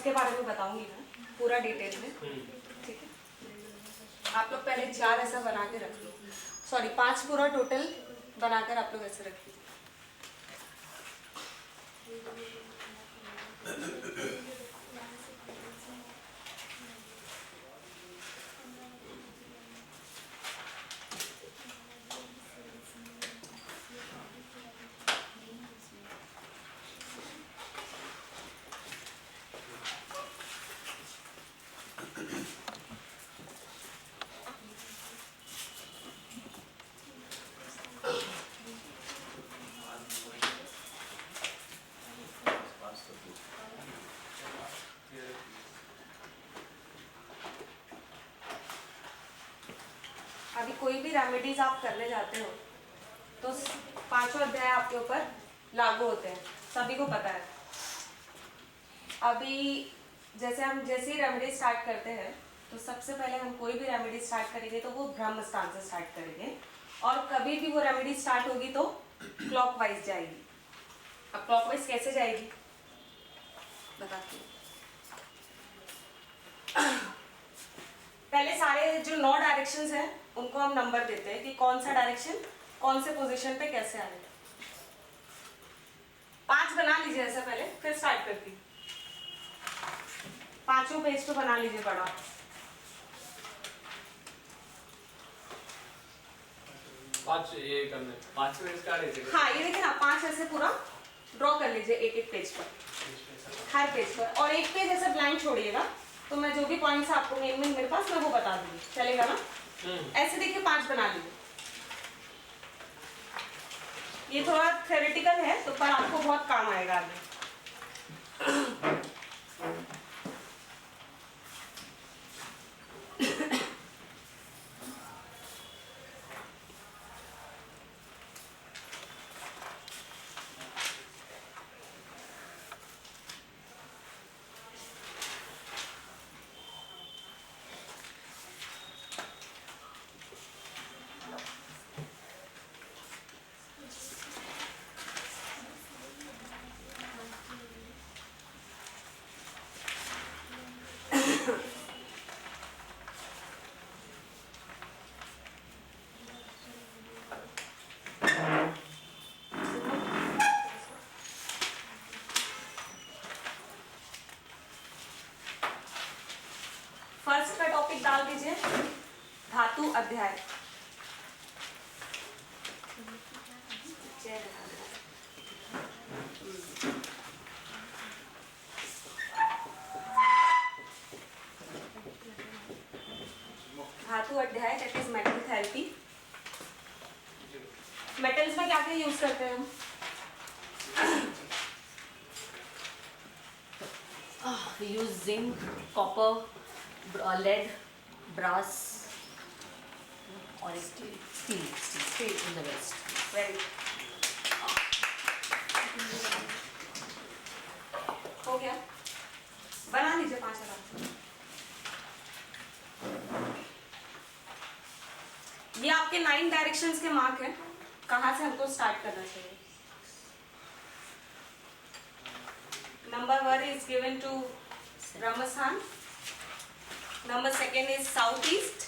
उसके बारे में बताऊंगी मैं पूरा डिटेल में, ठीक है। आप लोग पहले 4 ऐसा बना के रख लो, सॉरी 5 पूरा टोटल बनाकर आप लोग ऐसे रख लीजिए। अभी कोई भी रेमेडीज आप करने जाते हो तो 5 अध्याय आपके ऊपर लागू होते हैं, सभी को पता है। अभी जैसे ही रेमेडी स्टार्ट करते हैं तो सबसे पहले हम कोई भी रेमेडी स्टार्ट करेंगे तो वो ब्रह्म स्थान से स्टार्ट करेंगे, और कभी भी वो रेमेडी स्टार्ट होगी तो क्लॉकवाइज जाएगी। अब क्लॉकवाइज कैसे जाएगी बताती हूँ। पहले सारे जो 9 डायरेक्शंस हैं उनको हम नंबर देते हैं कि कौन सा डायरेक्शन कौन से पोजीशन पे कैसे आएगा। 5 बना लीजिए ऐसा पहले, फिर स्टार्ट करती हूँ। 5 पेज तो बना लीजिए बड़ा। ये करने 5 पेज का रहे थे। हाँ ये देखिए ना, 5 ऐसे पूरा ड्रॉ कर लीजिए एक पेज पर, हर पेज पर, और एक पेज ऐसे ब्लैंक छोड़िएगा। तो मैं जो भी पॉइंट्स आपको मेन मेरे पास मैं वो बता दूंगी, चलेगा ना। ऐसे देखिए 5 बना लीजिए। ये थोड़ा थ्योरेटिकल है तो पर आपको बहुत काम आएगा आगे। फर्स्ट का टॉपिक डाल दीजिए धातु अध्याय। धातु अध्याय that is metal therapy. Metals में क्या क्या यूज करते हैं हम? use zinc, copper, lead, brass, or steel in the west. Very हो गया, बना लीजिए 5 आराम से। ये आपके 9 डायरेक्शंस के मार्क हैं, कहाँ से हमको स्टार्ट करना चाहिए। Number 1 is given to Brahmastan. Number 2 is southeast,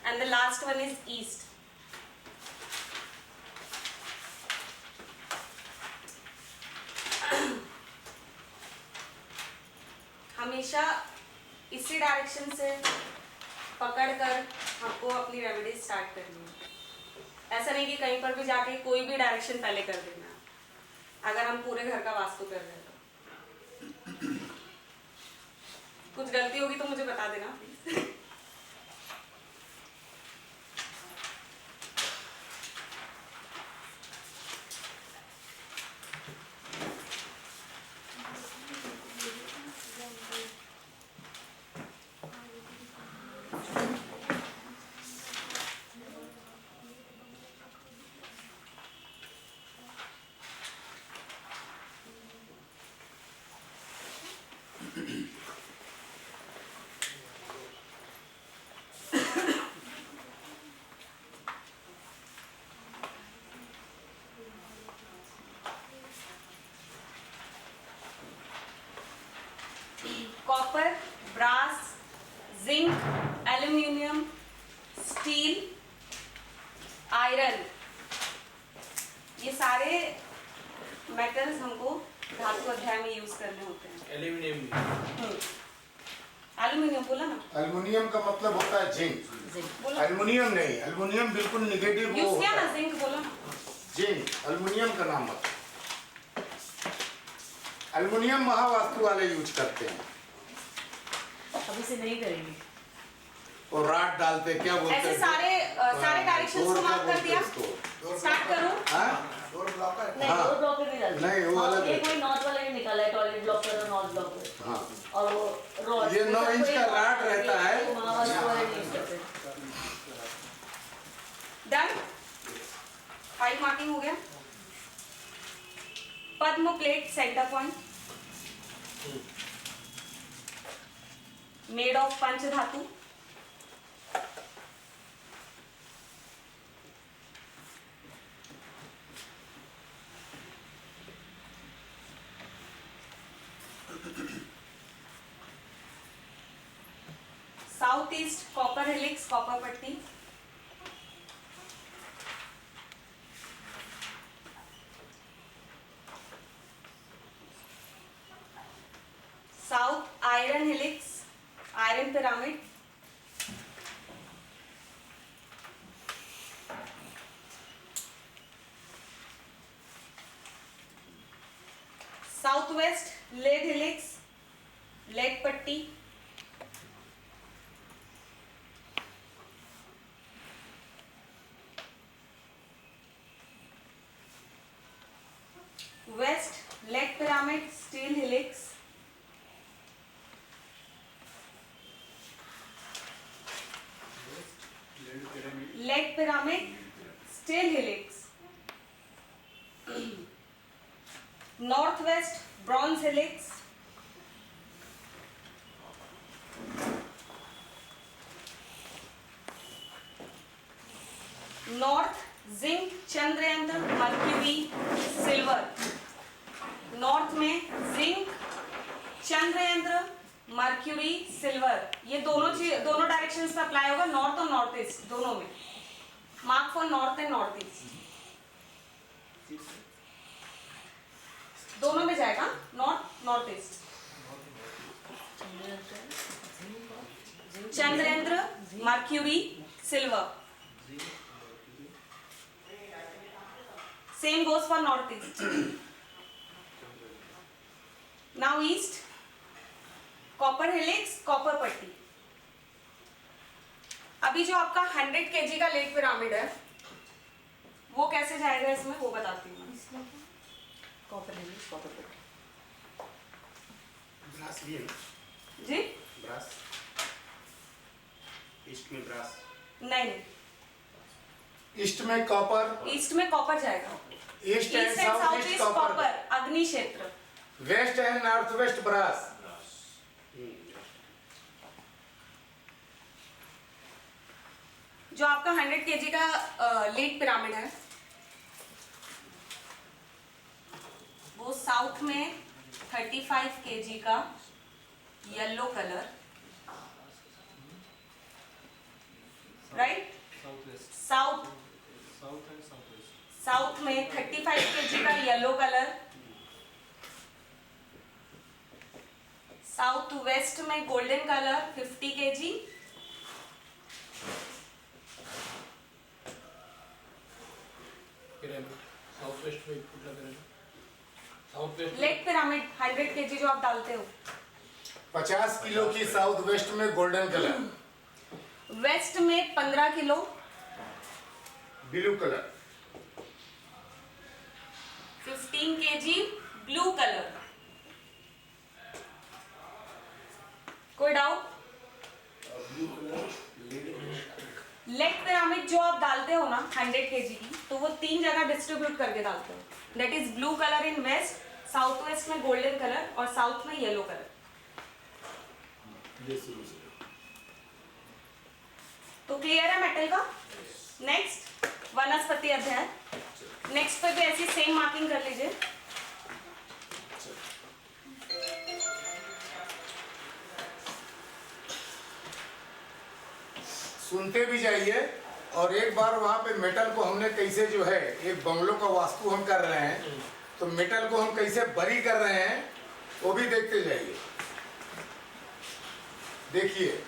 and the last one is east. हमेशा इसी डायरेक्शन से पकड़कर हमको अपनी रेमेडी स्टार्ट करनी है। ऐसा नहीं कि कहीं पर भी जाके कोई भी डायरेक्शन पहले कर देना, अगर हम पूरे घर का वास्तु कर रहे हैं तो। कुछ गलती होगी तो मुझे बता देना please. Copper, brass, zinc, aluminium, steel, iron, ये सारे मेटल्स हमको धातु अध्याय में यूज करने होते हैं। एल्यूमिनियम भी। एल्यूमिनियम बोला ना, एल्युमिनियम का मतलब होता है जिंक। बोलो, एल्युमिनियम नहीं, एल्युमिनियम बिल्कुल निगेटिव वो यूज किया होता ना, है। जिंक बोलो ना। जिंक एल्युमिनियम का नाम है। एल्युमिनियम महावास्तु वाले यूज करते हैं अभी से नहीं करेंगे। और राड डालते हैं, क्या बोलते ऐसे हैं? सारे डायरेक्शंस डोर को क्या मार्क कर बोलते दिया। हैं उसको? स्टार्ट करो। हाँ? नहीं, हाँ। डोर ब्लॉकर नहीं डालते। नहीं, वो अलग ये है। कोई नॉर्थ वाला नहीं निकाला है, टॉयलेट ब्लॉकर और नॉर्थ ब्लॉकर। हाँ। और वो रॉड, ये 9 इंच का राड रहता है। वो महावास्तु वाले नहीं यूज करते। डन, 5 मार्किंग हो गया। पद्म plate centre point, made of पंच धातु, south east copper helix, copper पट्टी, south iron helix, iron pyramid, south west lead helix, lead पट्टी, west leg pyramid, steel helix, leg pyramid, steel helix, north west bronze helix, north zinc चंद्रयंत्र mercury silver, north में zinc चंद्रयंत्र mercury silver, ये दोनों directions पे apply होगा, north और north east दोनों में। Mark for north and north east, दोनों में जाएगा, नॉर्थ नॉर्थ ईस्ट। चंद्रयंत्र mercury silver, same goes for north east. Now east copper helix, copper पट्टी। अभी जो आपका 100 kg का लेग पिरामिड है वो कैसे जाएगा इसमें, वो बताती हूँ मैं। कॉपर हेलिक्स, कॉपर पट्टी। ब्रास भी है ना? जी ब्रास ईस्ट में ब्रास, नहीं, ईस्ट में कॉपर, ईस्ट में कॉपर जाएगा, east and east and south south east east copper, copper, अग्नि क्षेत्र। West and north west brass. जो आपका 100 kg का लेग पिरामिड है वो साउथ में 35 kg का yellow colour, right, south south में 35 kg का येलो कलर, साउथ वेस्ट में golden colour 50 kg, south west में कुठला pyramid? South waste leg pyramid 100 kg जो आप डालते हो, 50 किलो की साउथ वेस्ट में गोल्डन कलर, वेस्ट में 15 kilo, blue colour, 15 kg blue colour. कोई डाउट? लेग पिरामिड जो आप डालते हो ना 100 kg की, तो वो 3 जगह डिस्ट्रीब्यूट करके डालते हो, that is blue colour in west, south west में गोल्डन कलर और साउथ में येलो कलर। तो क्लियर है मेटल का? नेक्स्ट वनस्पति अध्याय, नेक्स्ट पे भी ऐसी सेम मार्किंग कर लीजिए। सुनते भी जाइए। और एक बार वहाँ पे मेटल को हमने कैसे जो है एक बंगलों का वास्तु हम कर रहे हैं, तो मेटल को हम कैसे बरी कर रहे हैं वो भी देखते जाइए। देखिए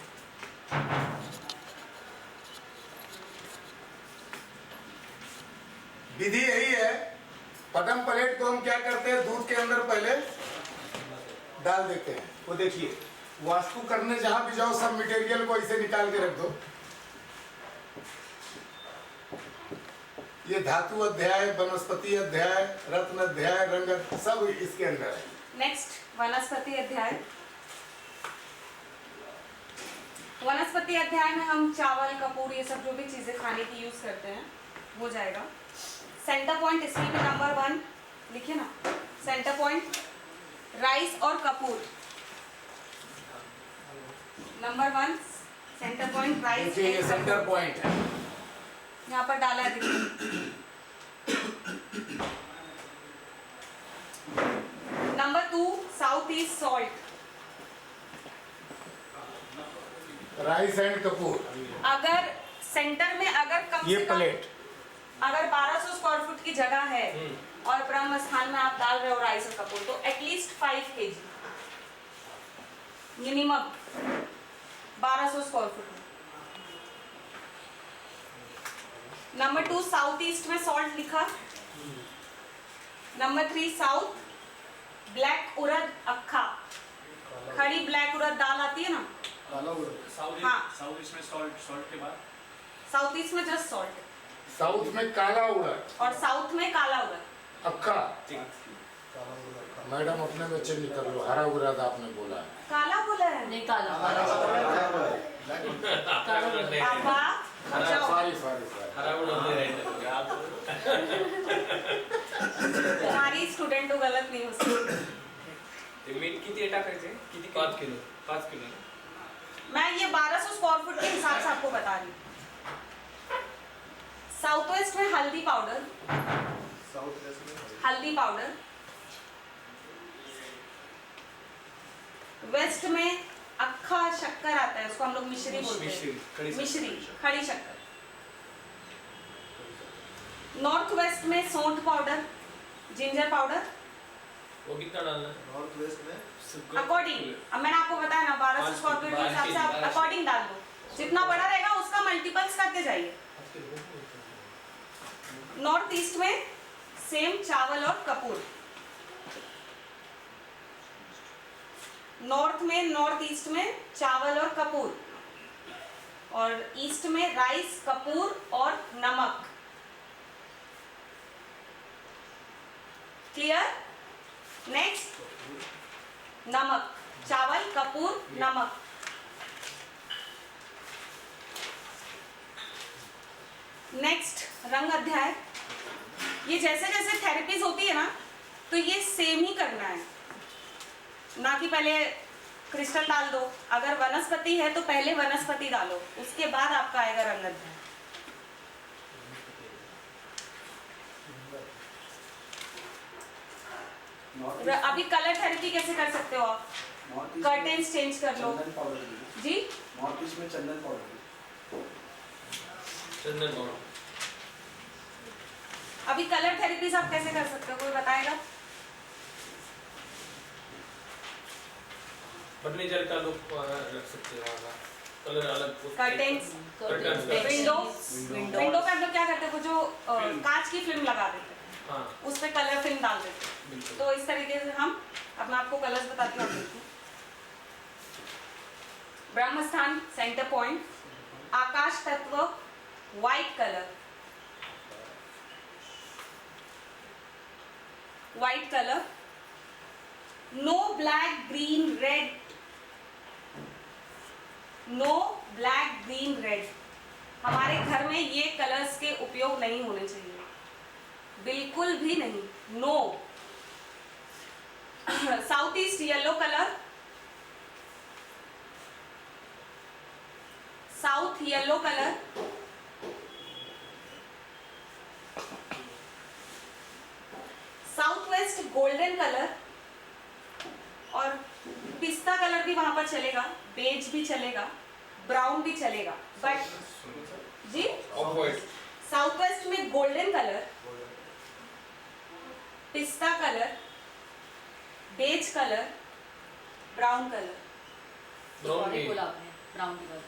विधि यही है। पदम प्लेट को हम क्या करते हैं, दूध के अंदर पहले डाल देते हैं। वो देखिए वास्तु करने जहां भी जाओ सब मटेरियल को ऐसे निकाल के रख दो। ये धातु अध्याय, वनस्पति अध्याय, रत्न अध्याय, रंग सब इसके अंदर है। नेक्स्ट वनस्पति अध्याय। वनस्पति अध्याय में हम चावल, कपूर, ये सब जो भी चीजें खाने की यूज करते हैं वो जाएगा। सेंटर पॉइंट इसमें भी नंबर 1 लिखिए ना, सेंटर पॉइंट राइस और Kapoor. Number 1 centre point rice. देखिए ये सेंटर पॉइंट है, यहाँ पर डाला है देखिए। Number 2 south east salt. Rice and Kapoor. अगर सेंटर में अगर कम ये से कम प्लेट अगर 1200 स्क्वायर फुट की जगह है और ब्रह्म स्थान में आप डाल रहे हो राइस और कपूर, तो at least 5 kg minimum 1200 square foot में। नंबर 2 साउथ ईस्ट में सॉल्ट लिखा। नंबर 3 साउथ ब्लैक उड़द अक्खा, खड़ी ब्लैक उड़द दाल आती है ना, हाँ। साउथ ईस्ट में सॉल्ट के बाद साउथ ईस्ट में जस्ट सॉल्ट साउथ में काला उड़द और साउथ में काला उड़द। अक्खा। मैडम अपने बच्चे निकल लो, हरा उड़द आपने बोला है। काला बोला है नहीं काला आपा जाओ। Sorry sorry sorry. हरा उड़द दे रहे तुम्हारी स्टूडेंट तो गलत नहीं हो सकती। ते मीठ किती टाकायचे? किती? 5 किलो 5 किलो ना? मैं ये 1200 स्क्वायर फुट के हिसाब से आपको बता रही हूँ। साउथ वेस्ट में हल्दी पाउडर, हल्दी पाउडर। वेस्ट में अक्खा शक्कर आता है, उसको हम लोग मिश्री बोलते हैं। मिश्री, खड़ी शक्कर। नॉर्थ वेस्ट में सौंठ पाउडर, जिंजर पाउडर। वो कितना डालना है? नॉर्थ वेस्ट में अकॉर्डिंग, अब मैंने आपको बताया ना 1200 स्क्वायर फीट के हिसाब से आप अकॉर्डिंग डाल दो। जितना बड़ा रहेगा उसका मल्टीपल्स करते जाइए। नॉर्थ ईस्ट में सेम चावल और कपूर। नॉर्थ में, नॉर्थ ईस्ट में चावल और कपूर, और ईस्ट में राइस, कपूर और नमक। क्लियर? नेक्स्ट नमक, चावल, कपूर, नमक। नेक्स्ट रंग अध्याय। ये जैसे जैसे थेरेपीज होती है ना, तो ये सेम ही करना है, ना कि पहले क्रिस्टल डाल दो। अगर वनस्पति है तो पहले वनस्पति डालो, उसके बाद आपका आएगा रंग अध्याय। अभी कलर थेरेपी कैसे कर सकते हो आप? कर्टेन्स चेंज कर लो जी। नॉर्थ ईस्ट में चंदन पाउडर। चंदन पाउडर। अभी कलर थेरेपीज आप कैसे कर सकते हो, कोई बताएगा? फर्नीचर का लुक रख सकते हो, वहाँ का कलर अलग। Curtains, curtains window. विंडो पे हम लोग क्या करते हैं, वो जो कांच की फिल्म लगा देते हैं, हाँ उस पे कलर फिल्म डाल देते हैं। बिल्कुल। तो इस तरीके से हम, अब मैं आपको कलर्स बताती हूँ, आप देखिए। ब्रह्म स्थान सेंटर पॉइंट, आकाश तत्व white colour, white colour. No black green red, no black green red. हमारे घर में ये कलर्स के उपयोग नहीं होने चाहिए, बिल्कुल भी नहीं, no. South east yellow colour, south yellow colour. South west golden colour, और पिस्ता कलर भी वहां पर चलेगा, बेज भी चलेगा, ब्राउन भी चलेगा, बट जी ऑफ वाइट साउथ वेस्ट में गोल्डन कलर, पिस्ता colour, beige colour, brown colour, brown Tonic में बोला आपने, ब्राउन की बात,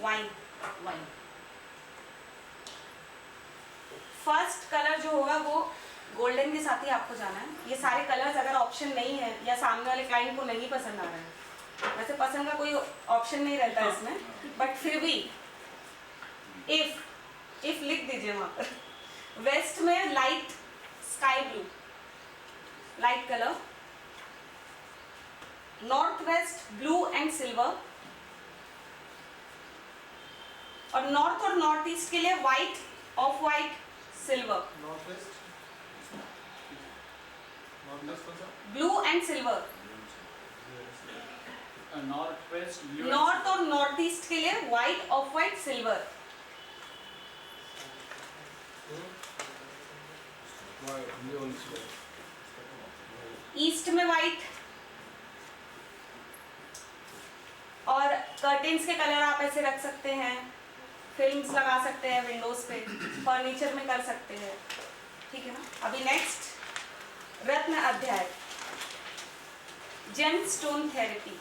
वाइन। वाइन। फर्स्ट कलर जो होगा वो गोल्डन के साथ ही आपको जाना है। ये सारे कलर्स अगर ऑप्शन नहीं है या सामने वाले क्लाइंट को नहीं पसंद आ रहा है, वैसे पसंद का कोई ऑप्शन नहीं रहता है इसमें, बट फिर भी इफ लिख दीजिए वहां पर। वेस्ट में light sky blue, light colour. North west blue and silver, और नॉर्थ और नॉर्थ ईस्ट के लिए white, of white, silver, north west कौन सा blue and silver. North west north और नॉर्थ ईस्ट के लिए white, of white, silver. East में व्हाइट, और कर्टेन्स के कलर आप ऐसे रख सकते हैं, फिल्म्स लगा सकते हैं विंडोज पे, फर्नीचर में कर सकते हैं, ठीक है ना। अभी नेक्स्ट रत्न अध्याय, जेम स्टोन थेरेपी।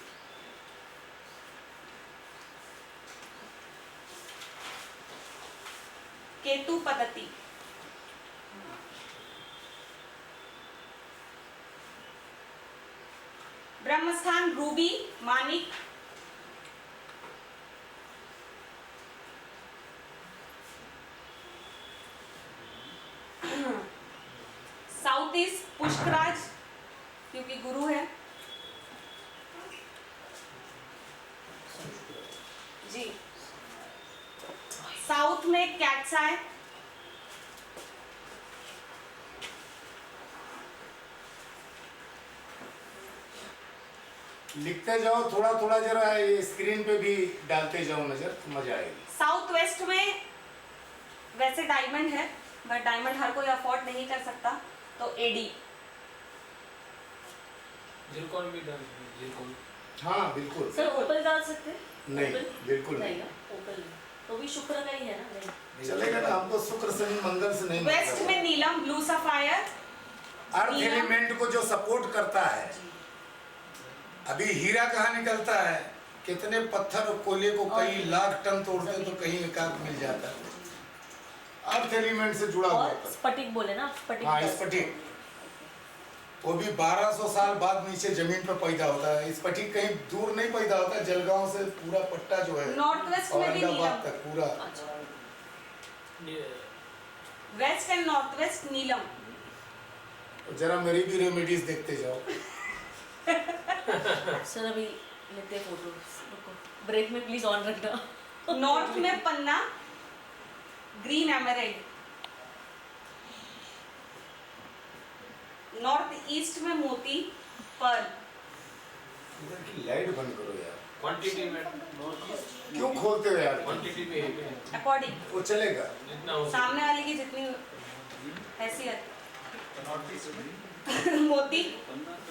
केतु पद्धति, ब्रह्मस्थान रूबी, मानिक, साउथ ईस्ट पुष्कराज, क्योंकि गुरु है जी। साउथ में कैट्स आए, लिखते जाओ थोड़ा थोड़ा, जरा ये स्क्रीन पे भी डालते जाओ नजर, तो मजा आएगी। साउथ वेस्ट में वैसे डायमंड है, बट डायमंड हर कोई अफोर्ड नहीं कर सकता, तो एडी। जिरकॉन भी डाल जिरकॉन हाँ बिल्कुल। सर ओपल डाल सकते हैं? नहीं, ओपल? बिल्कुल नहीं नहीं। ना, ओपल नहीं। तो भी शुक्र का ही है ना, नहीं। चलेगा ना, हमको शुक्र से मंगल से नहीं वेस्ट मतलब में है। नीलम, ब्लू सफायर, अर्थ नीलम। एलिमेंट को जो सपोर्ट करता है, अभी हीरा कहाँ निकलता है, कितने पत्थर और कोयले को कई लाख टन तोड़ते तो कहीं एकाध मिल जाता है। अर्थ एलिमेंट से जुड़ा हुआ और था। स्फटिक बोले ना, स्फटिक। हाँ, स्फटिक। वो भी 1200 साल बाद नीचे जमीन पर पैदा होता है। स्फटिक कहीं दूर नहीं पैदा होता, जलगांव से पूरा पट्टा जो है नॉर्थ वेस्ट में भी औरंगाबाद नीलम, तक पूरा। अच्छा। वेस्ट एंड नॉर्थ वेस्ट नीलम। जरा मेरी भी रेमेडीज देखते जाओ। सर अभी लेते हैं फोटो, रुको, ब्रेक में प्लीज ऑन रखना। नॉर्थ में पन्ना, ग्रीन एमरेल्ड। नॉर्थ ईस्ट में मोती, पर्ल। इधर की लाइट बंद करो यार, क्वांटिटी में क्यों खोलते हो यार? क्वांटिटी में अकॉर्डिंग वो चलेगा। जितना हो सामने वाले की जितनी हैसियत। नॉर्थ ईस्ट में मोती,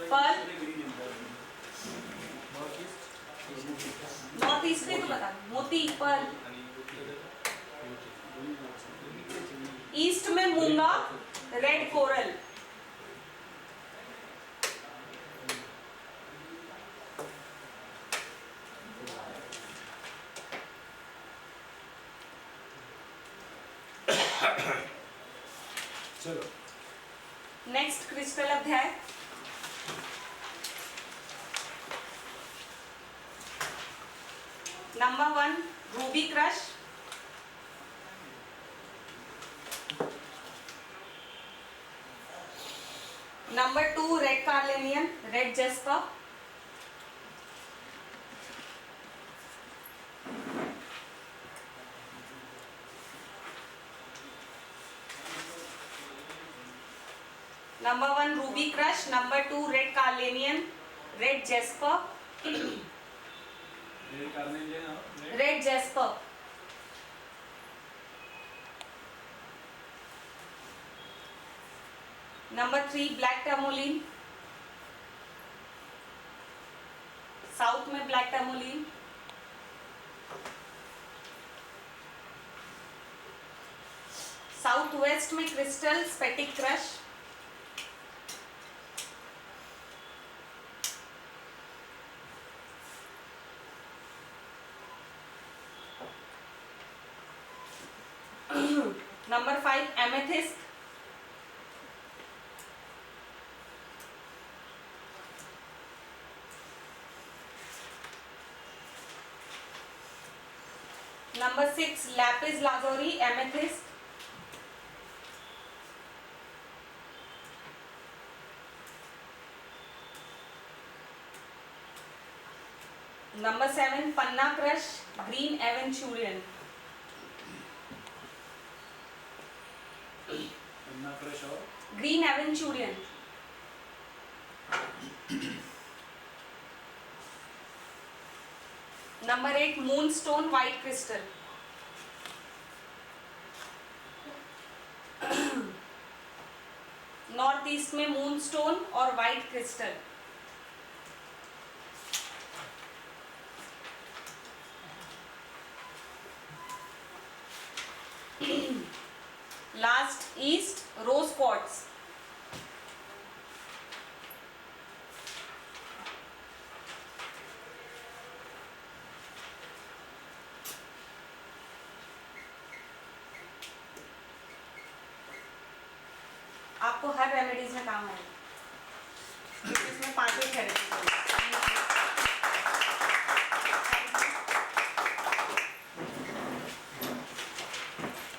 पर्ल। नॉर्थ ईस्ट में तो बता, मोती, पर्ल। ईस्ट में मूंगा, रेड कोरल। चलो नेक्स्ट क्रिस्टल अध्याय, number 1 ruby crush, number 2 red carnelian, red jasper, number 1 ruby crush, number 2 red carnelian, red jasper, red jasper, number 3 black tourmaline, south में black tourmaline, south west में crystal स्पेटिक crush, number 5 amethyst, number 6 lapis lazuli amethyst, number 7 पन्ना crush green aventurine, पन्ना crush और green aventurine, number 8 moonstone white crystal, north east में moonstone और white crystal, last east रोज quartz, आपको हर remedies में काम आएगा, क्योंकि इसमें 5 थेरेपी